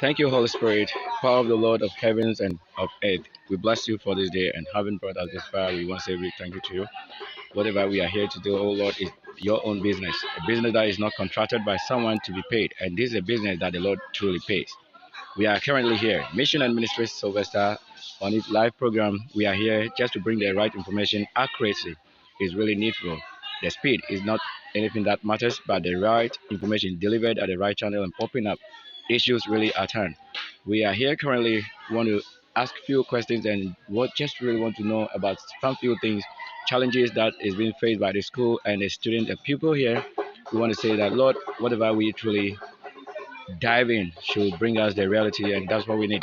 Thank you, Holy Spirit, power of the Lord of heavens and of earth. We bless you for this day and having brought us this far. We want to say we thank you to you. Whatever we are here to do, oh Lord, is your own business. A business that is not contracted by someone to be paid. And this is a business that the Lord truly pays. We are currently here, Mission and Ministry Sylvester, on its live program. We are here just to bring the right information. Accuracy is really needful. The speed is not anything that matters, but the right information delivered at the right channel and popping up issues really at hand. We are here currently, want to ask few questions and what just really want to know about some few things, challenges that is being faced by the school and the student and people here. We want to say that Lord, whatever we truly dive in should bring us the reality, and that's what we need.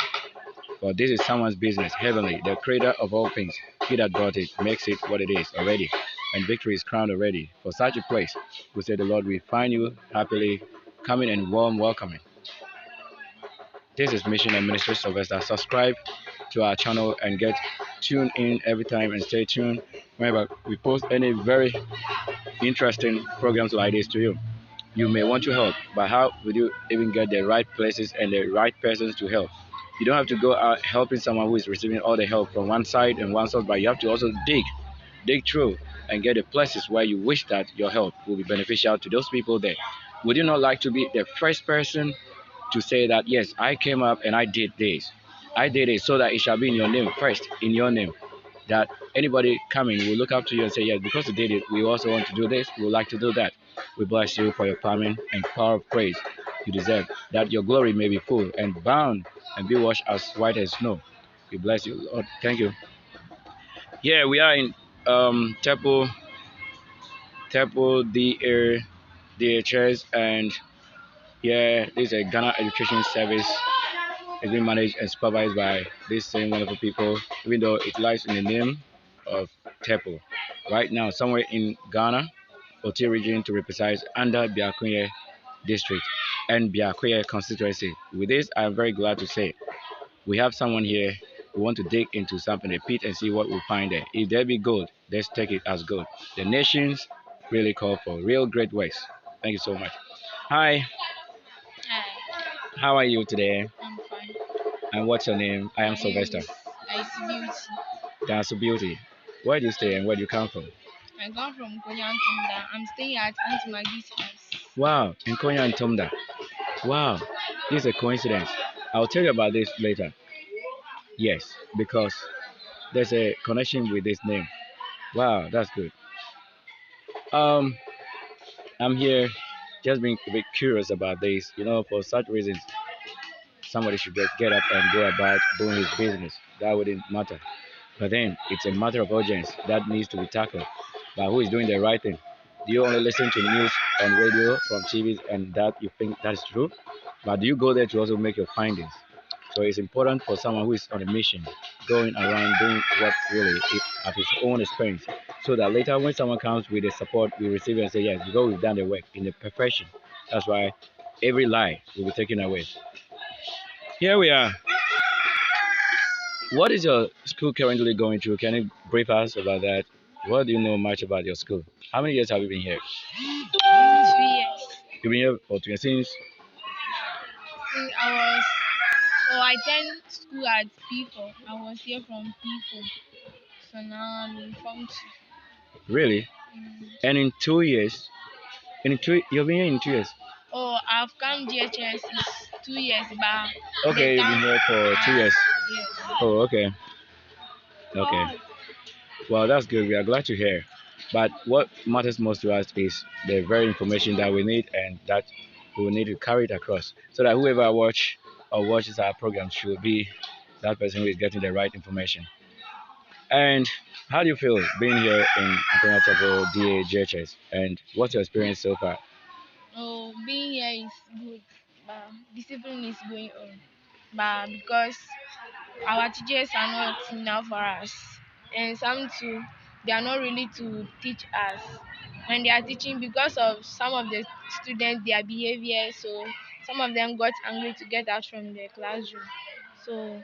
For this is someone's business, heavenly, the creator of all things. He that brought it makes it what it is already, and victory is crowned already. For such a place, we say the Lord, we find you happily coming and warm welcoming. This is Mission and Ministry Sylvester. Subscribe to our channel and get tuned in every time and stay tuned whenever we post any very interesting programs like this to you. You may want to help, but how would you even get the right places and the right persons to help? You don't have to go out helping someone who is receiving all the help from one side and one source, but you have to also dig through and get the places where you wish that your help will be beneficial to those people there. Would you not like to be the first person to say that, yes, I came up and I did this? I did it so that it shall be in your name first, in your name. That anybody coming will look up to you and say, yes, because you did it, we also want to do this, we would like to do that. We bless you for your coming and power of praise you deserve, that your glory may be full and bound and be washed as white as snow. We bless you, Lord. Thank you. Yeah, we are in TEPO, DHS, and yeah, this is a Ghana Education Service. It's being managed and supervised by these same wonderful people, even though it lies in the name of TEPO. Right now, somewhere in Ghana, Oti region to be precise, under Biakoye district and Biakoye constituency. With this, I'm very glad to say we have someone here who want to dig into something, a pit, and see what we find there. If there be gold, let's take it as gold. The nations really call for real great works. Thank you so much. Hi, Hi, how are you today? I'm fine. And what's your name? I am My name Sylvester. is Beauty. That's Beauty. Where do you stay and where do you come from? I come from Konyantumda. I'm staying at Auntie Maggie's house. Wow, in Konya and Tomda. Wow, this is a coincidence. I'll tell you about this later. Yes, because there's a connection with this name. Wow, that's good. Um, I'm here just being a bit curious about this. For such reasons, somebody should just get up and go about doing his business. That wouldn't matter. But then it's a matter of urgency that needs to be tackled. But who is doing the right thing? Do you only listen to the news on radio, from TVs, and that you think that is true? But do you go there to also make your findings? So it's important for someone who is on a mission, going around doing what really is at his own expense, so that later when someone comes with the support we receive and say, yes, because we've done the work in the perfection. That's why every lie will be taken away. Here we are. What is your school currently going through? Can you brief us about that? What do you know much about your school? How many years have you been here? 2 years. You've been here for 20 since. Since I was, I attend school at P4. I was here from P4. So now I'm in Form 2. Really? Mm. And in 2 years, you've been here in 2 years. Oh, I've come J.H.S is 2 years, but the Okay, you've been time, here for 2 years. yes. Oh, okay. Okay. Well, that's good. We are glad to hear. But what matters most to us is the very information that we need and that we will need to carry it across so that whoever watches our program should be that person who is getting the right information. And how do you feel being here in Antonio Chapel DAJHS? And what's your experience so far? Oh, being here is good, but discipline is going on. But because our teachers are not enough for us, and some too, they are not really to teach us. When they are teaching, because of some of the students, their behavior, so some of them got angry to get out from the classroom. So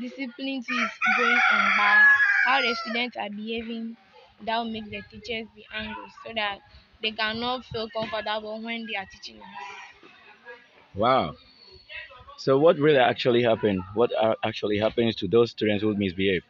discipline too is going on, but how the students are behaving, that will make the teachers be angry, so that they cannot feel comfortable when they are teaching us. Wow. So what really actually happened? Actually happens to those students who misbehave?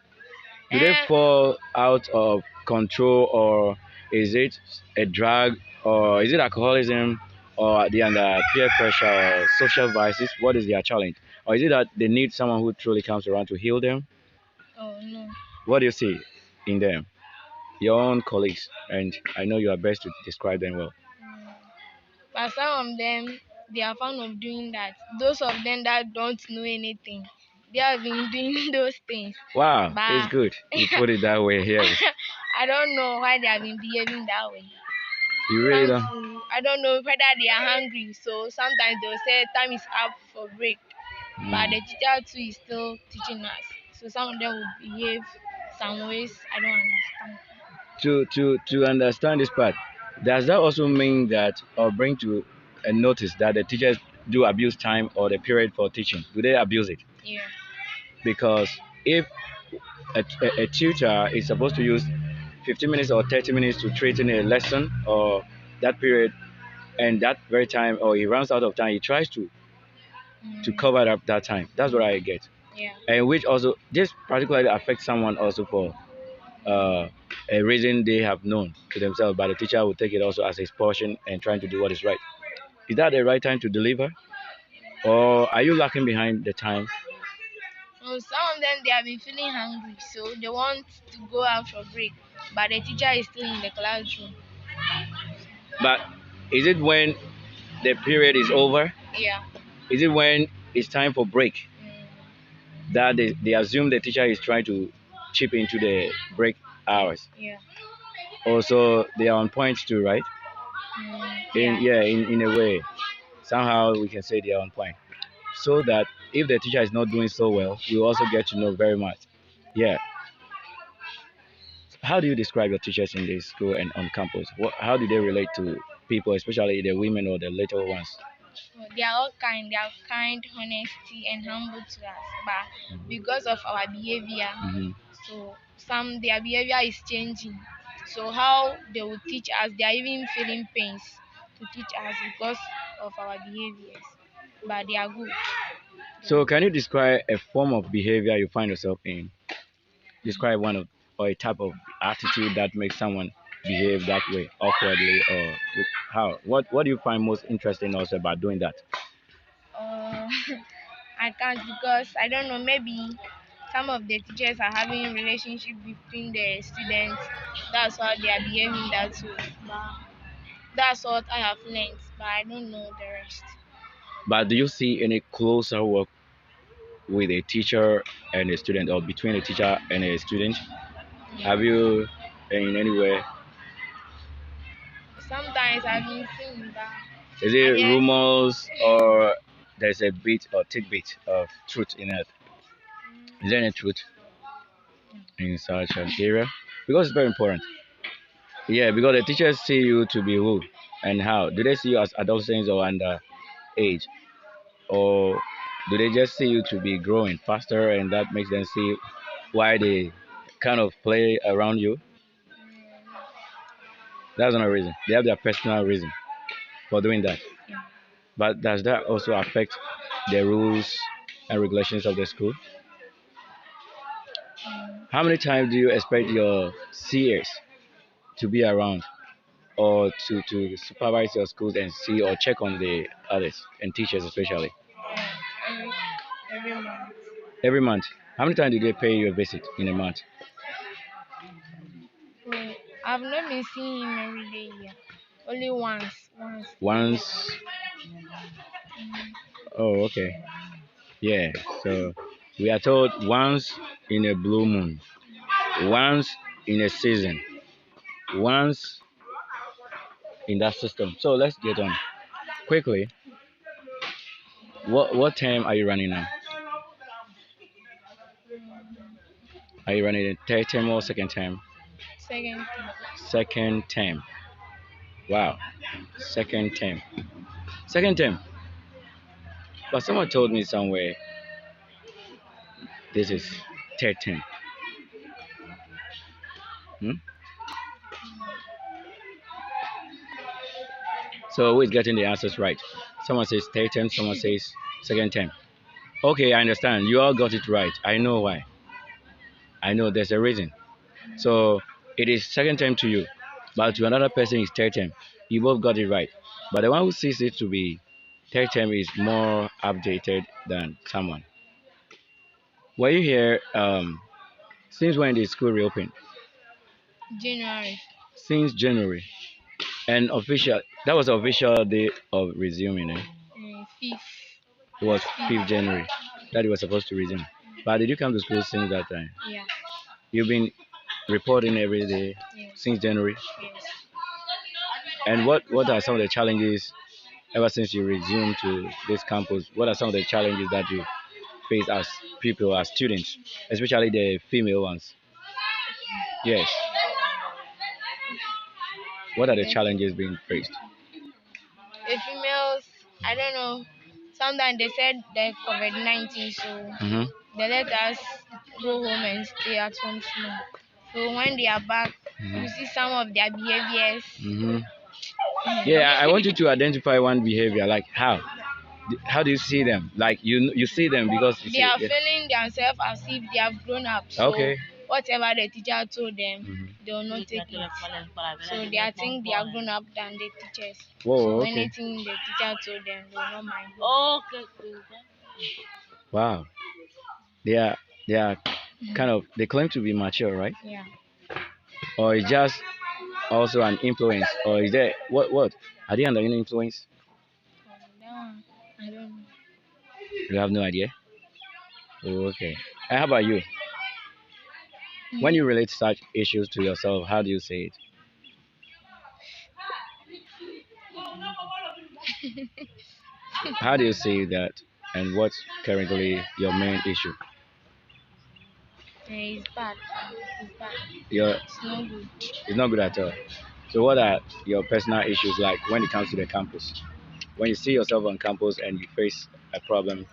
Do they And fall out of control, or is it a drug, or is it alcoholism, or they under peer pressure or social vices? What is their challenge? Or is it that they need someone who truly comes around to heal them? oh no. What do you see in them? Your own colleagues, and I know you are best to describe them well. Mm. But some of them, they are fond of doing that. Those of them that don't know anything, they have been doing those things. Wow, it's But good. You put it that way here. I don't know why they have been behaving that way. You really Some don't. too, I don't know whether they are hungry. So sometimes they'll say time is up for break. But Mm. the teacher too is still teaching us. So some of them will behave some ways I don't understand. To understand this part, does that also mean that, or bring to a notice that the teachers do abuse time or the period for teaching? Do they abuse it? Yeah. Because if a tutor is supposed to use 15 minutes or 30 minutes to train a lesson or that period, and that very time, or he runs out of time, he tries to Mm, cover up that time. That's what I get. yeah. And which also this particularly affects someone also for uh, a reason they have known to themselves, but the teacher will take it also as his portion and trying to do what is right. Is that the right time to deliver, or are you lacking behind the time? So some of them they have been feeling hungry, so they want to go out for break, but the teacher is still in the classroom. But is it when the period is over? Yeah. Is it when it's time for break Mm, that they assume the teacher is trying to chip into the break hours? yeah. Also, they are on point too, right? In Yeah. yeah, in a way, somehow we can say they are on point. So that if the teacher is not doing so well, we also get to know very much. Yeah. How do you describe your teachers in the school and on campus? How do they relate to people, especially the women or the little ones? So they are all kind. They are kind, honesty, and humble to us. But because of our behavior, Hmm. so some their behavior is changing. So how they will teach us, they are even feeling pains to teach us because of our behaviors. But they are good. They are So, good. can you describe a form of behavior you find yourself in? Describe one of or a type of attitude that makes someone behave that way, awkwardly, or with how? What do you find most interesting also about doing that? Uh, I can't because I don't know. Maybe some of the teachers are having relationship between the students. That's why they are behaving that way. But that's what I have learned. But I don't know the rest. But do you see any closer work with a teacher and a student, or between a teacher and a student? Yeah. Have you in any way? Sometimes I've been seeing that. Is it I guess. rumors, or there's a bit or tidbit of truth in it? Is there any truth in such an area? Because it's very important. Yeah, because the teachers see you to be who and how. Do they see you as adolescents or under age? Or do they just see you to be growing faster and that makes them see why they kind of play around you? That's not a reason. They have their personal reason for doing that. Yeah. But does that also affect the rules and regulations of the school? Mm. How many times do you expect your CS to be around, or to supervise your schools and see or check on the others and teachers especially? Yeah. Every month. Every month. How many times do they pay you a visit in a month? So I've not been seeing him every day here. Only once. Once. Yeah. Once. Oh, okay. Yeah. So we are told once in a blue moon, once in a season, once in that system. So let's get on quickly. What term are you running now? Mm. Are you running a third term or second term? Second thing. Second term. Wow. Second term. Second term. But someone told me somewhere this is third term. Hmm? So who is getting the answers right? Someone says third term, someone says second term. Okay, I understand. You all got it right. I know why. I know there's a reason. So it is second term to you, but to another person is third term. You both got it right. But the one who sees it to be third term is more updated than someone. Were you here since when did school reopen? January. Since January. And official that was the official day of resuming, eh? Fifth. It was Fifth. 5th January that it was supposed to resume. But did you come to school since that time? Yeah. You've been reporting every day Yes. since January. Yes. And what are some of the challenges ever since you resumed to this campus? What are some of the challenges that you face as people, as students, especially the female ones? Yes. What are the challenges being faced? The females, I don't know. Sometimes they said they COVID-19, so Hmm. they let us go home and stay at home small. So when they are back, Hmm. you see some of their behaviors. Hmm. Yeah, I want you to identify one behavior. Like how? How do you see them? Like you see them because you They see. are Yeah. feeling themselves as if they have grown up. So Okay. whatever the teacher told them, Hmm. they will not take it. So they are think they are grown up than the teachers. Whoa. So Okay. anything the teacher told them, they will not mind. Wow. They are kind of they claim to be mature, right? Yeah. Or it's just also an influence, or is there what are they under any influence? That one, I don't know. You have no idea. Oh, okay. And how about you? When Hmm? you relate such issues to yourself, how do you say it? How do you say that? And what's currently your main issue? It's bad. It's bad. Your It's no good. it's not good at all. So what are your personal issues like when it comes to the campus? When you see yourself on campus and you face a problem,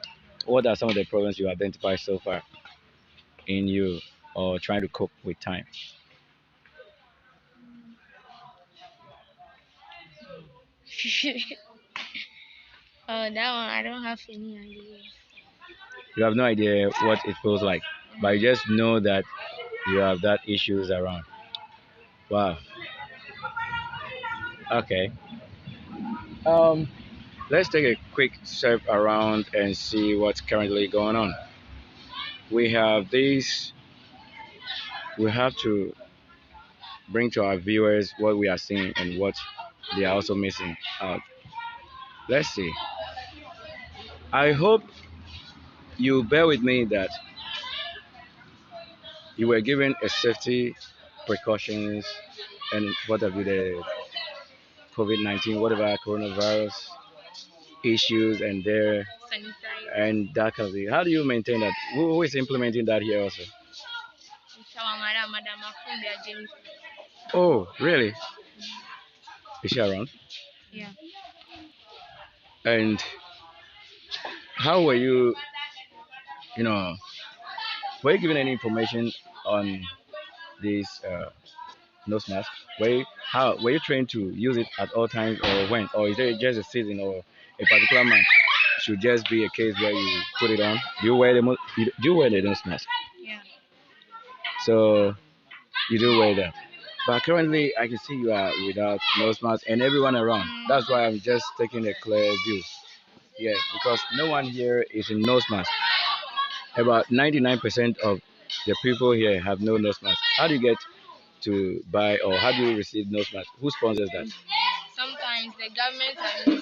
what are some of the problems you identify so far in you or trying to cope with time? Oh, that one, I don't have any idea. You have no idea what it feels like, but you Mm. just know that you have that issues around. Wow. Okay. Um, let's take a quick surf around and see what's currently going on. We have these. We have to bring to our viewers what we are seeing and what they are also missing out. Let's see. I hope you bear with me that you were given a safety precautions and what have you, the COVID-19, whatever coronavirus issues and there Sanitize. and that kind of thing. How do you maintain that? Who is implementing that here also? It's our Madam Afumbia Jennifer. Oh, really? Is she around? Yeah. And how were you, you know, were you given any information on this nose mask? How were you trained to use it at all times or when? Or is there just a season or a particular month? Should just be a case where you put it on. Do you wear the nose mask? Yeah. So you do wear that. But currently, I can see you are without nose mask and everyone around. Mm. That's why I'm just taking a clear view. Yeah, because no one here is in nose mask. About 99% of the people here have no nose mask. How do you get to buy or how do you receive nose mask? Who sponsors that? Sometimes the government are sending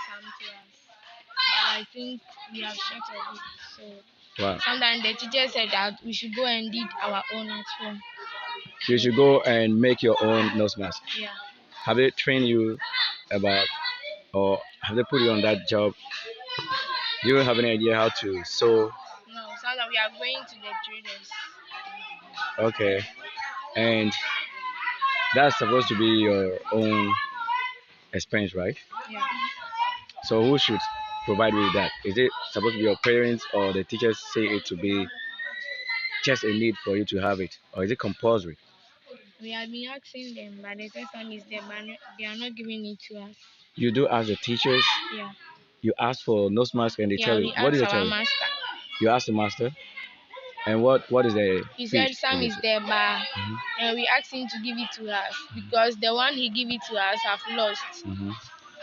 some to us, but I think we have short of it. So Wow. sometimes the teacher said that we should go and did our own at home. You should go and make your own nose mask. Yeah. Have they trained you about or have they put you on that job? Do you have any idea how to sew? No, sometimes we are going to the traders. Okay. And that's supposed to be your own expense, right? Yeah. So who should provide with that? Is it supposed to be your parents or the teachers say it to be just a need for you to have it? Or is it compulsory? We have been asking them, but they say some is them, but they are not giving it to us. You do ask the teachers, Yeah. you ask for nose mask and they Yeah, tell you. we What do ask they tell our you? master. You asked the master, and what is the He fee? said some given is to? there, but Mhm, and we asked him to give it to us because the one he give it to us have lost. mhm.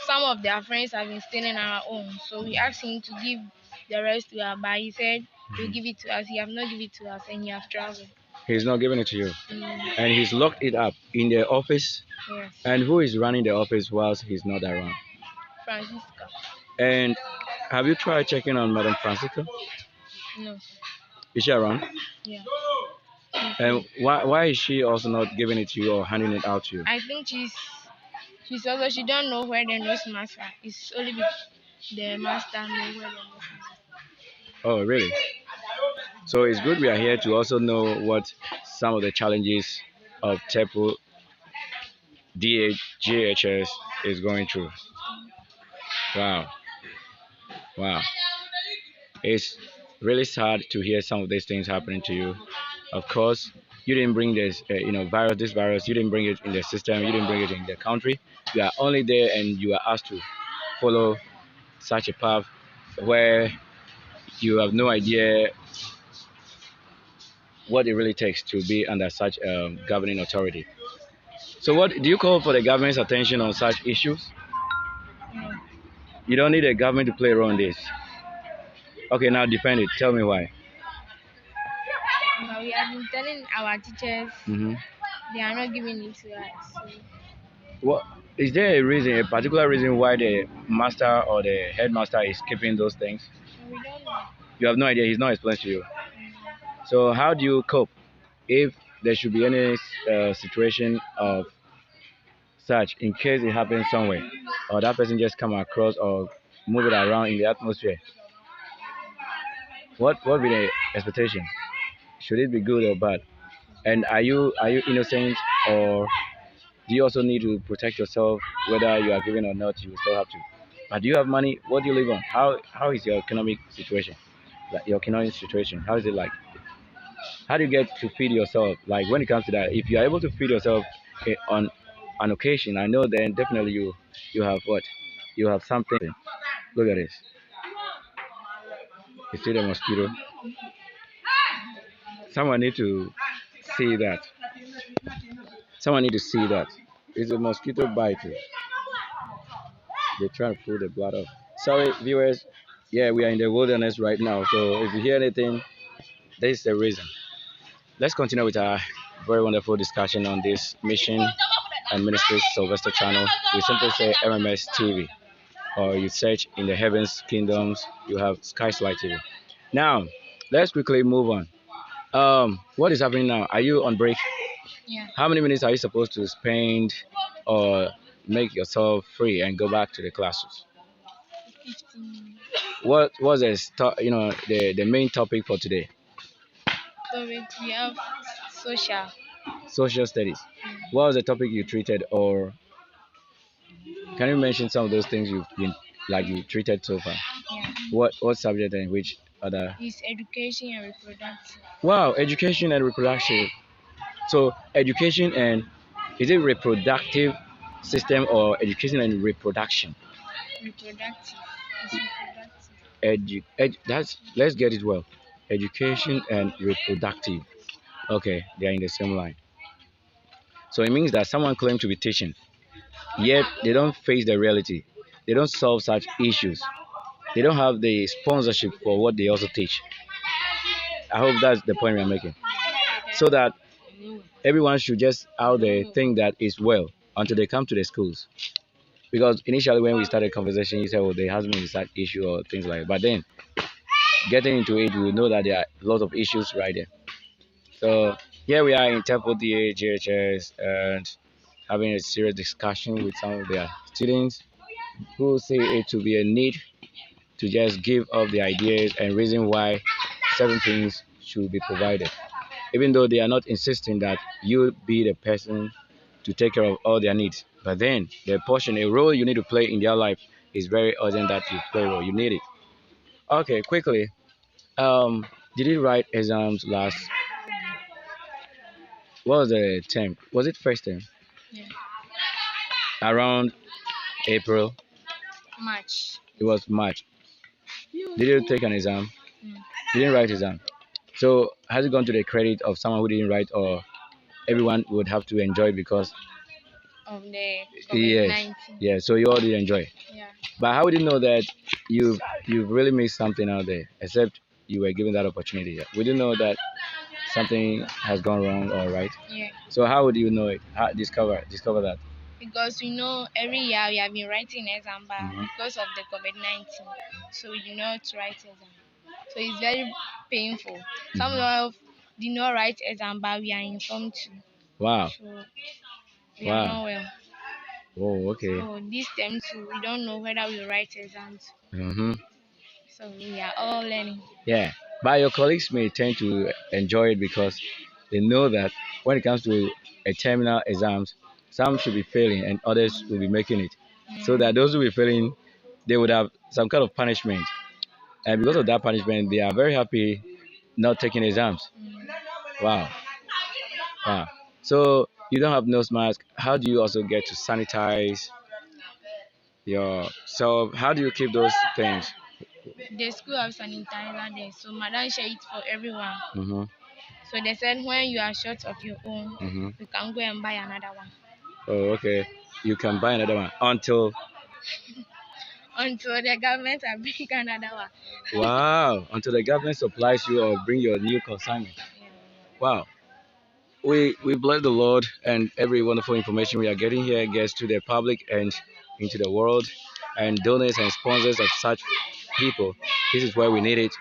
Some of their friends have been stealing our own, so we asked him to give the rest to us, but he said he'll give it to us. He have not give it to us, and he have traveled. He's not giving it to you, Mm, and he's locked it up in the office. yes, And who is running the office whilst he's not around? Francisca. And have you tried checking on Madam Francisca? No, Is she around? yeah. And why is she also not giving it to you or handing it out to you? I think she's also she don't know where the nose master is. Only the master know where the nose master. Oh, really? So it's good we are here to also know what some of the challenges of TEPO DHGHS is going through. Wow, wow. It's really sad to hear some of these things happening to you. Of course, you didn't bring this, this virus. You didn't bring it in the system. You didn't bring it in the country. You are only there, and you are asked to follow such a path where you have no idea what it really takes to be under such governing authority. So, what do you call for the government's attention on such issues? No, You don't need a government to play a role in this. Okay, now defend it. Tell me why. but we have been telling our teachers Hmm. they are not giving it to us. So What is there a reason, a particular reason why the master or the headmaster is keeping those things? we don't know. You have no idea. He's not explained to you. Mm, So, how do you cope if there should be any situation of such in case it happens somewhere, or that person just come across or move it around in the atmosphere? What be the expectation? Should it be good or bad? And are you innocent, or do you also need to protect yourself whether you are given or not? You still have to. But do you have money? What do you live on? How is your economic situation? Like your economic situation, how is it like? How do you get to feed yourself? Like when it comes to that, if you are able to feed yourself on an occasion, I know then definitely you have what? You have something. Look at this. You see the mosquito? Someone need to see that. Someone need to see that. It's a mosquito bite. They try to pull the blood off. Sorry, viewers. Yeah, we are in the wilderness right now. So if you hear anything, this is the reason. Let's continue with our very wonderful discussion on this mission and ministry Sylvester channel. We simply say MMS TV, or you search in the heavens kingdoms, you have Skylight TV. Now, let's quickly move on. What is happening now? Are you on break? yeah, How many minutes are you supposed to spend or make yourself free and go back to the classes? 15. What was the main topic for today? So we have social. Social studies. Mm, What was the topic you treated, or can you mention some of those things you've been like you treated so far? yeah, What subject and which other? is education and reproductive. Wow, education and reproduction. So education and is it reproductive system or education and reproduction? Reproductive. It's reproductive. That's let's get it well. Education and reproductive. Okay, they are in the same line. So it means that someone claims to be teaching, yet they don't face the reality. They don't solve such issues. They don't have the sponsorship for what they also teach. I hope that's the point we're making. So that everyone should just out there think that it's well until they come to the schools. Because initially when we started conversation, you said, "Oh, there hasn't been such issue or things like that." But then getting into it, we know that there are a lot of issues right there. So here we are in Temple DA, JHS, and having a serious discussion with some of their students who say it to be a need to just give up the ideas and reason why certain things should be provided. Even though they are not insisting that you be the person to take care of all their needs. But then the portion, a role you need to play in their life is very urgent that you play a role. You need it. Okay, quickly. Did you write exams last? What was the term? Was it first term? Yeah, Around April. March. It was March. Did you take an exam? Mm. You didn't write exam. So has it gone to the credit of someone who didn't write, or everyone would have to enjoy because of the yes, COVID-19. yeah. So you all did enjoy. Yeah, But how would you know that you've really missed something out there, except you were given that opportunity? We didn't know that something has gone wrong or right. yeah. So how would you know it? How, discover that? Because we know every year we have been writing exam, but Hmm. because of the COVID-19, so we do not write exam. So it's very painful. Some Hmm. of did not write exam, but we are informed too. Wow, So we are wow. not well. Oh, okay. So this time too, we don't know whether we write exams. Hmm. So we are all learning. Yeah, but your colleagues may tend to enjoy it because they know that when it comes to a terminal exams, some should be failing and others will be making it. So that those who will be failing, they would have some kind of punishment. And because of that punishment, they are very happy not taking exams. Wow, wow. So you don't have nose mask. How do you also get to sanitize yourself? How do you keep those things? The school have sanitizer there, so madam share it for everyone. Mm-hmm, So they said when you are short of your own, mm-hmm. you can go and buy another one. Oh, okay. You can buy another one until Until the government have bring another one. wow, until the government supplies you or bring your new consignment. Wow. We bless the Lord, and every wonderful information we are getting here gets to the public and into the world, and donors and sponsors of such people. This is where we need it.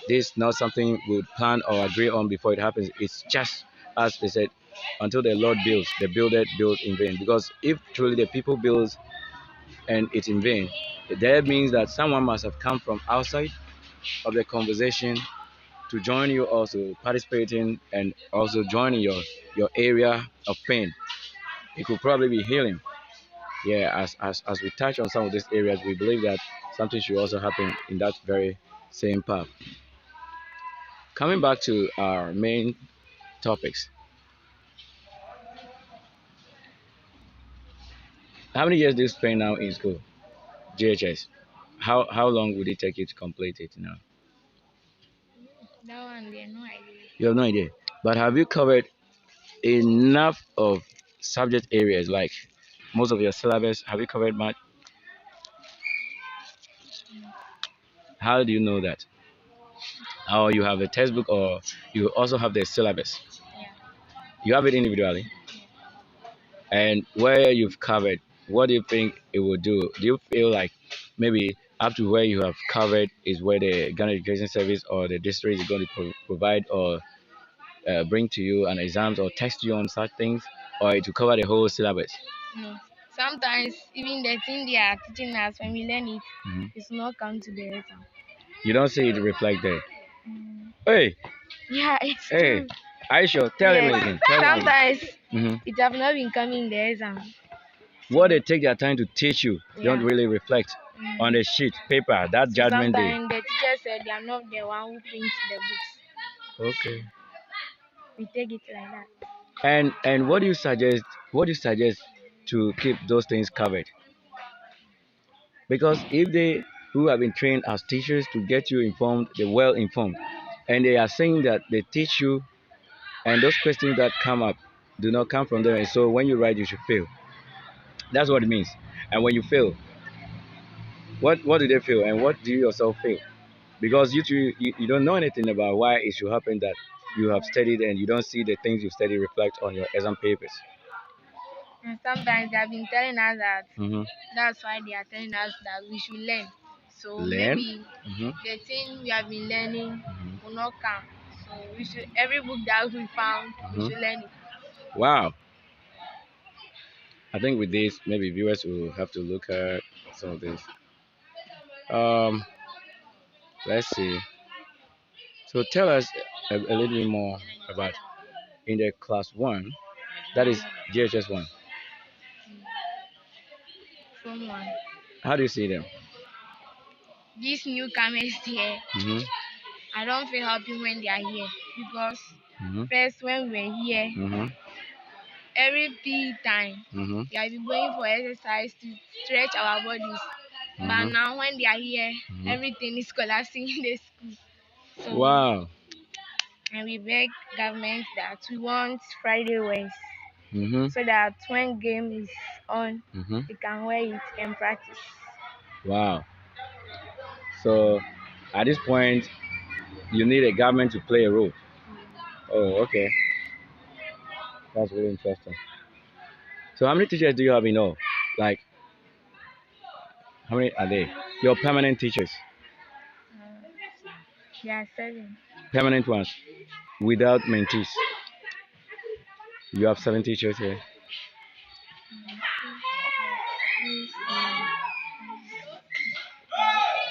This is not something we would plan or agree on before it happens. It's just as they said, until the Lord builds, the builder builds in vain. Because if truly the people builds and it's in vain, that means that someone must have come from outside of the conversation to join you, also participating and also joining your area of pain. It could probably be healing. Yeah, as we touch on some of these areas, we believe that something should also happen in that very same path. Coming back to our main topics, how many years do you spend now in school? JHS. How long would it take you to complete it now? That one they no idea. You have no idea. But have you covered enough of subject areas like most of your syllabus? Have you covered much? How do you know that? Or you have a textbook, or you also have the syllabus? Yeah, You have it individually. yeah. And where you've covered, what do you think it will do? Do you feel like maybe up to where you have covered is where the Ghana Education Service or the district is going to provide or bring to you an exams or test you on such things, or to cover the whole syllabus? No. Sometimes even the thing they are teaching us when we learn it, Hmm. it's not come to the exam. You don't see it reflect there. Mm. Hey, Yeah, it's hey, true. Aisha, tell him Yes. again. Tell him again. Sometimes Hmm. it have not been coming in the exam. What So they take their time to teach you don't yeah. really reflect on Mm. the sheet paper that So judgment day. sometimes the teacher said they are not the one who prints the books. Okay. We take it like that. And what do you suggest? What do you suggest to keep those things covered? Because if they who have been trained as teachers to get you informed, they're well informed, and they are saying that they teach you, and those questions that come up do not come from them, and so when you write, you should fail. That's what it means. And when you fail, what do they feel, and what do you yourself feel? Because you don't know anything about why it should happen that you have studied and you don't see the things you study reflect on your exam papers. And sometimes they have been telling us that Hmm. that's why they are telling us that we should learn. So Learn. maybe Hmm. the thing we have been learning Hmm. will not come. So we should every book that we found, we Hmm. should learn it. Wow. I think with this, maybe viewers will have to look at some of this. Um, let's see. So tell us a little bit more about in the class one, that is JHS one. From one. How do you see them? These newcomers here, Mm-hmm. I don't feel happy when they are here because Mm-hmm. first when we were here, Mm-hmm. every time Mm-hmm. we have been going for exercise to stretch our bodies. But Mm-hmm. now when they are here, Mm-hmm. everything is collapsing in the school. So Wow. and we beg government that we want Friday wears Mhm. so that when game is on, Mhm. they can wear it and practice. Wow. So at this point, you need a government to play a role. Oh, okay. That's really interesting. So how many teachers do you have in all? Like, how many are they? Your permanent teachers, Uh, they are 7. permanent ones, without mentees. You have 7 teachers here.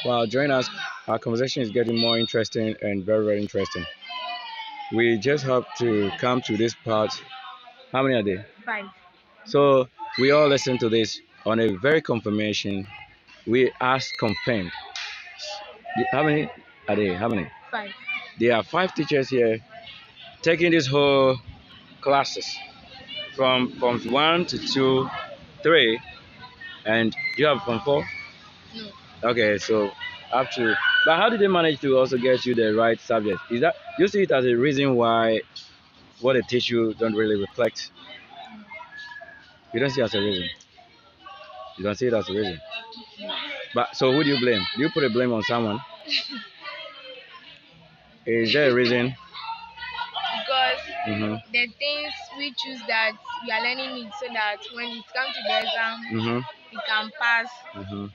Wow, join us. Our conversation is getting more interesting and very, very interesting. We just have to come to this part. How many are there? 5. So we all listen to this on a very confirmation. We ask confirmed. How many are there? How many? 5. There are 5 teachers here taking this whole classes from forms 1 to 2, 3, and you have from 4. No. Okay, so up to. But how did they manage to also get you the right subject? Is that you see it as a reason why what they teach you don't really reflect? You don't see it as a reason. You don't see it as a reason. But so who do you blame? Do you put a blame on someone? Is there a reason? Because Mhm. the things we choose that we are learning it so that when it comes to the exam, Mhm. we can pass. Mhm.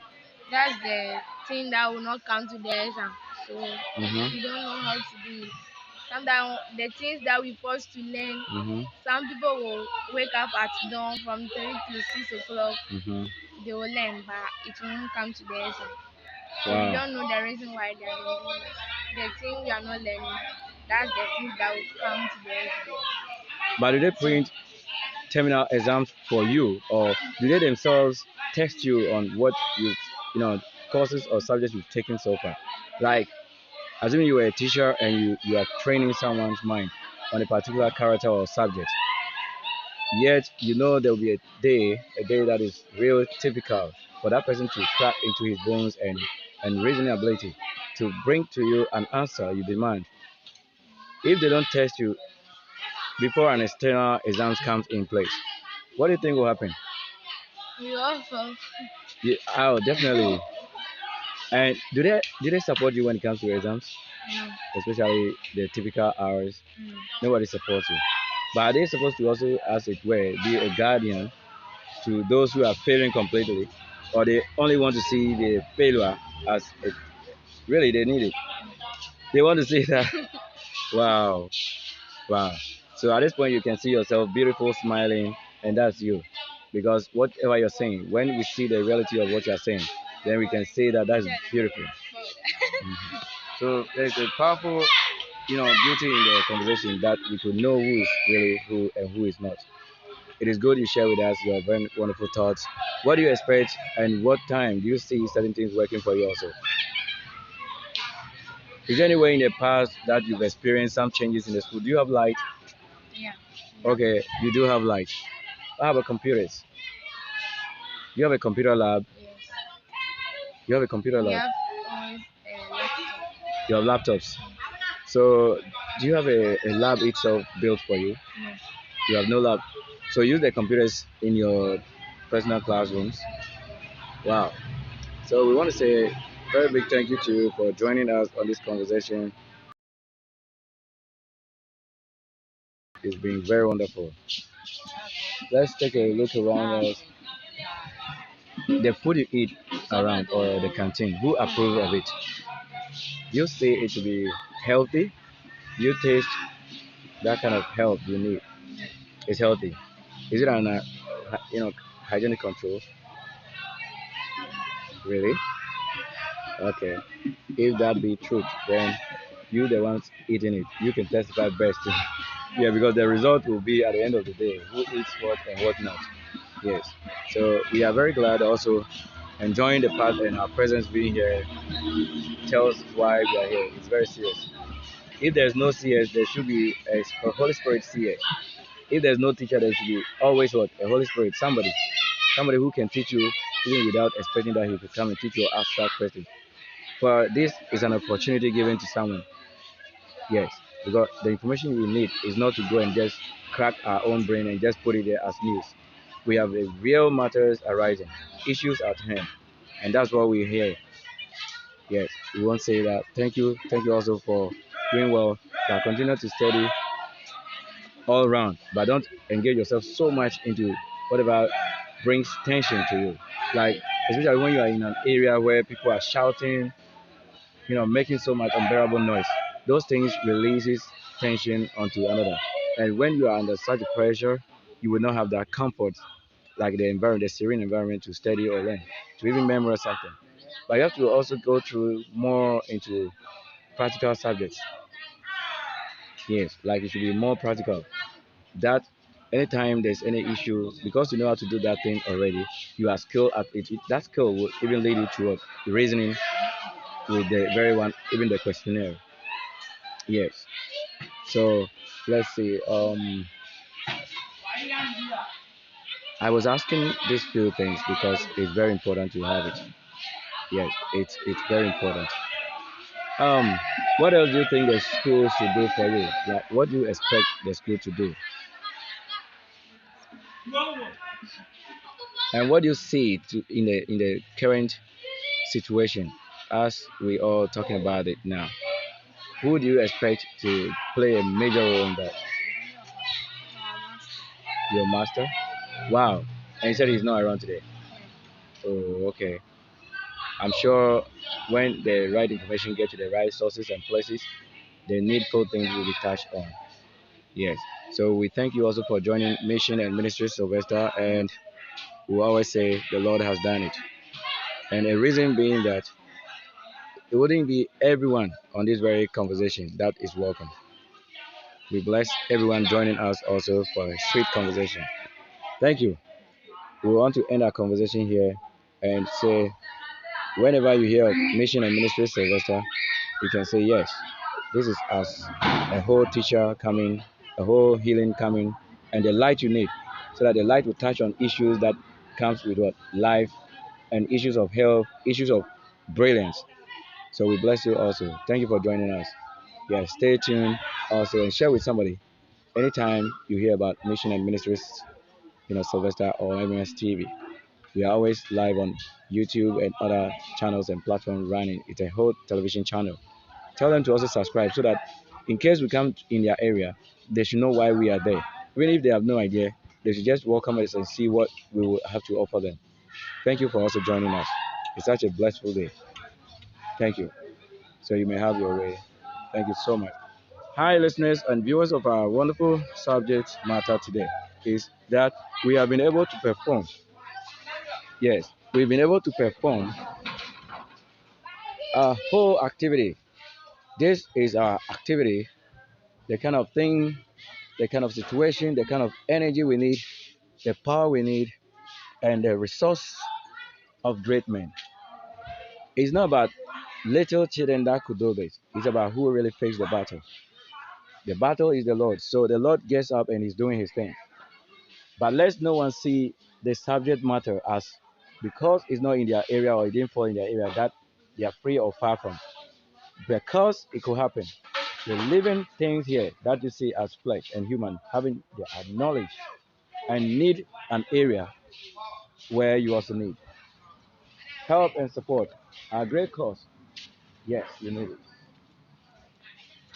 That's the thing that will not come to the exam. So Mhm. we don't know how to do it. Sometimes the things that we forced to learn, Mhm. some people will wake up at dawn from 3 to 6 o'clock. Mhm. They will learn, but it won't come to the exam. So we Wow. don't know the reason why they are doing that. The thing we are not learning, that's the thing that will come to the exam. But do they print terminal exams for you, or do they themselves test you on what you know, courses or subjects you've taken so far? Like, assuming you were a teacher and you are training someone's mind on a particular character or subject, yet you know there will be a day that is real typical for that person to crack into his bones and reasoning ability to bring to you an answer you demand. If they don't test you before an external exams comes in place, what do you think will happen? We also Yeah, oh, definitely. And do they support you when it comes to exams, no. especially the typical hours? Mm. Nobody supports you. But are they supposed to also, as it were, be a guardian to those who are failing completely, or they only want to see the failure as it really they need it? They want to see that. Wow, wow. So at this point, you can see yourself beautiful, smiling, and that's you, because whatever you're saying, when we see the reality of what you're saying, then we can say that that's beautiful. Mhm. So there's a powerful, beauty in the conversation that we could know who is really who and who is not. It is good you share with us your very wonderful thoughts. What do you expect and what time do you see certain things working for you also? Is there any way in the past that you've experienced some changes in the school? Do you have light? Yeah. Okay, you do have light. How about computers? You have a computer lab. Yes. You have a computer We lab. have always a laptop. You have laptops. So do you have a lab itself built for you? No. You have no lab. So use the computers in your personal classrooms. Wow. So we want to say very big thank you to you for joining us on this conversation. It's been very wonderful. Let's take a look around us. The food you eat around or the canteen, who approve of it? You say it to be healthy. You taste that kind of health you need. It's healthy. Is it an hygienic control? Really? Okay. If that be truth, then you the ones eating it, you can testify best. Yeah, because the result will be at the end of the day who eats what and what not. Yes. So we are very glad also enjoying the part and our presence being here tells why we are here. It's very serious. If there's no CS, there should be a Holy Spirit CS. If there's no teacher, there should be always what? A Holy Spirit, somebody who can teach you even without expecting that he could come and teach you or ask that question. For this is an opportunity given to someone. Yes, because the information we need is not to go and just crack our own brain and just put it there as news. We have a real matters arising, issues at hand, and that's what we hear. Yes, we won't say that. Thank you also for doing well. But continue to study all around, but don't engage yourself so much into whatever brings tension to you. Like especially when you are in an area where people are shouting, making so much unbearable noise. Those things releases tension onto another. And when you are under such pressure, you will not have that comfort, like the environment, the serene environment to study or learn, to even memorize something. But you have to also go through more into practical subjects. Yes, like it should be more practical. That anytime there's any issue, because you know how to do that thing already, you are skilled at it. That skill will even lead you to what? Reasoning with the very one, even the questionnaire. Yes. So let's see. I was asking these few things because it's very important to have it. Yes, it's very important. Um, what else do you think the school should do for you? Like, what do you expect the school to do? And what do you see in the current situation as we all talking about it now? Who do you expect to play a major role in that? Your master? Wow. And you said he's not around today. Oh, okay. I'm sure when the right information get to the right sources and places, the needful things will be touched on. Yes. So we thank you also for joining Mission and Ministry Sylvester, and we always say the Lord has done it. And a reason being that it wouldn't be everyone on this very conversation that is welcome. We bless everyone joining us also for a sweet conversation. Thank you. We want to end our conversation here and say whenever you hear of Mission and Ministry Sylvester, you can say yes. This is us, a whole teacher coming, a whole healing coming, and the light you need, so that the light will touch on issues that comes with what life and issues of health, issues of brilliance. So we bless you also. Thank you for joining us. Yeah, stay tuned also and share with somebody anytime you hear about Mission and Ministries, Sylvester or MS TV. We are always live on YouTube and other channels and platforms running. It's a whole television channel. Tell them to also subscribe so that in case we come in their area, they should know why we are there. Even if they have no idea, they should just welcome us and see what we will have to offer them. Thank you for also joining us. It's such a blissful day. Thank you. So you may have your way. Thank you so much. Hi, listeners and viewers of our wonderful subject matter today is that we have been able to perform. Yes, we've been able to perform a whole activity. This is our activity, the kind of thing, the kind of situation, the kind of energy we need, the power we need, and the resource of great men. It's not about little children that could do this. It's about who really faced the battle. The battle is the Lord. So the Lord gets up and he's doing his thing. But let no one see the subject matter as because it's not in their area or it didn't fall in their area that they are free or far from. Because it could happen. The living things here that you see as flesh and human having their knowledge and need an area where you also need help and support. A great cause. Yes, you need it.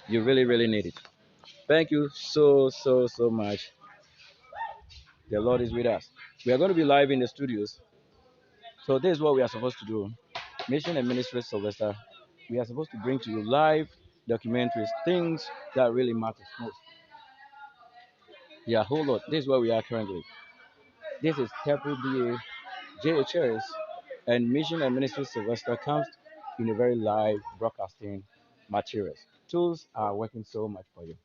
You really, really need it. Thank you so, so, so much. The Lord is with us. We are going to be live in the studios. So this is what we are supposed to do. Mission and Ministry Sylvester. We are supposed to bring to you live documentaries, things that really matters most. Yeah, whole lot. This is where we are currently. This is TEPO BA J.H.S and Mission and Ministry Sylvester comes in a very live broadcasting materials. Tools are working so much for you.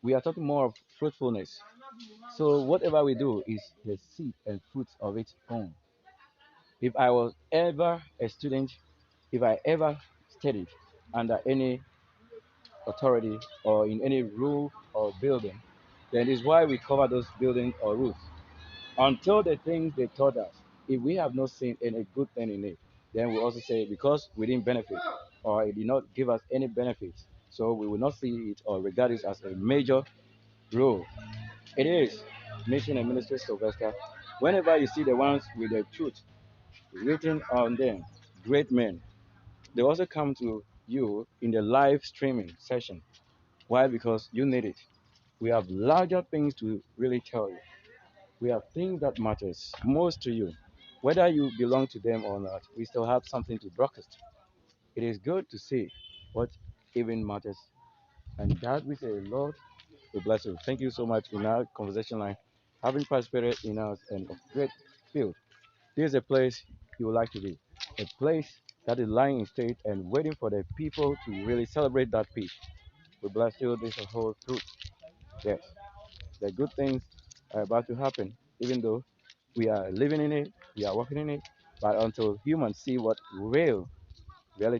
We are talking more of fruitfulness. So whatever we do is the seed and fruits of its own. If I was ever a student, if I ever studied under any authority or in any roof or building, then it's why we cover those buildings or roofs. Until the things they taught us, if we have not seen any good thing in it, then we also say because we didn't benefit or it did not give us any benefits. So we will not see it or regard it as a major role. It is mission and ministry Sylvester. Whenever you see the ones with the truth written on them, great men, they also come to you in the live streaming session. Why? Because you need it. We have larger things to really tell you. We have things that matters most to you. Whether you belong to them or not, we still have something to broadcast. It is good to see what even matters. And that we say, Lord, we bless you. Thank you so much in our conversation line, having participated in us and of great field. This is a place you would like to be. A place that is lying in state and waiting for the people to really celebrate that peace. We bless you. This is a whole truth. Yes. The good things are about to happen, even though we are living in it, we are working in it. But until humans see what real